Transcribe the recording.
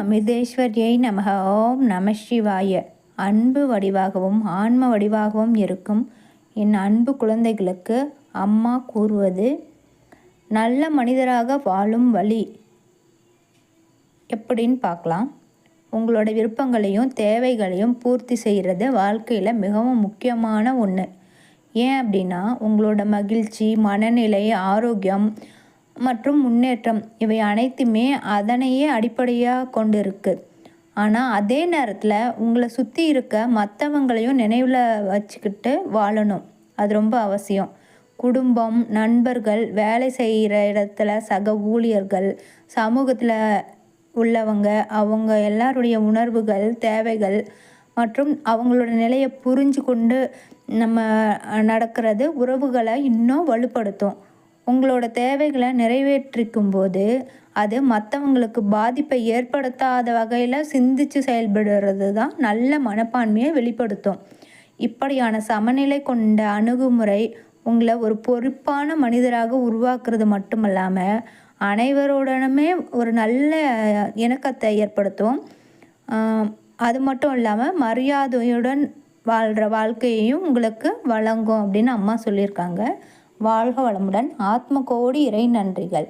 அமிர்தேஸ்வரியை நமக. ஓம் நம சிவாய. அன்பு வடிவாகவும் ஆன்ம வடிவாகவும் இருக்கும் என் அன்பு குழந்தைகளுக்கு அம்மா கூறுவது, நல்ல மனிதராக வாழும் வழி எப்படின்னு பார்க்கலாம். உங்களோட விருப்பங்களையும் தேவைகளையும் பூர்த்தி செய்கிறது வாழ்க்கையில் மிகவும் முக்கியமான ஒன்று. ஏன் அப்படின்னா, உங்களோட மகிழ்ச்சி, மனநிலை, ஆரோக்கியம் மற்றும் முன்னேற்றம் இவை அனைத்துமே அதனையே அடிப்படையாக கொண்டு இருக்குது. ஆனால் அதே நேரத்தில் உங்களை சுற்றி இருக்க மற்றவங்களையும் நினைவில் வச்சுக்கிட்டு வாழணும். அது ரொம்ப அவசியம். குடும்பம், நண்பர்கள், வேலை செய்கிற இடத்துல சக ஊழியர்கள், சமூகத்தில் உள்ளவங்க, அவங்க எல்லாருடைய உணர்வுகள், தேவைகள் மற்றும் அவங்களோட நிலையை புரிஞ்சு கொண்டு நம்ம நடக்கிறது உறவுகளை இன்னும் வலுப்படுத்தும். உங்களோட தேவைகளை நிறைவேற்றிக்கும் போது அது மற்றவங்களுக்கு பாதிப்பை ஏற்படுத்தாத வகையில் சிந்தித்து செயல்படுறது தான் நல்ல மனப்பான்மையை வெளிப்படுத்தும். இப்படியான சமநிலை கொண்ட அணுகுமுறை உங்களை ஒரு பொறுப்பான மனிதராக உருவாக்குறது மட்டுமல்லாமல் அனைவருடனுமே ஒரு நல்ல இணக்கத்தை ஏற்படுத்தும். அது மட்டும் இல்லாமல் மரியாதையுடன் வாழ்கிற வாழ்க்கையையும் உங்களுக்கு வழங்கும் அப்படின்னு அம்மா சொல்லியிருக்காங்க. வாழ்க வளமுடன். ஆத்ம கோடி இறை நன்றிகள்.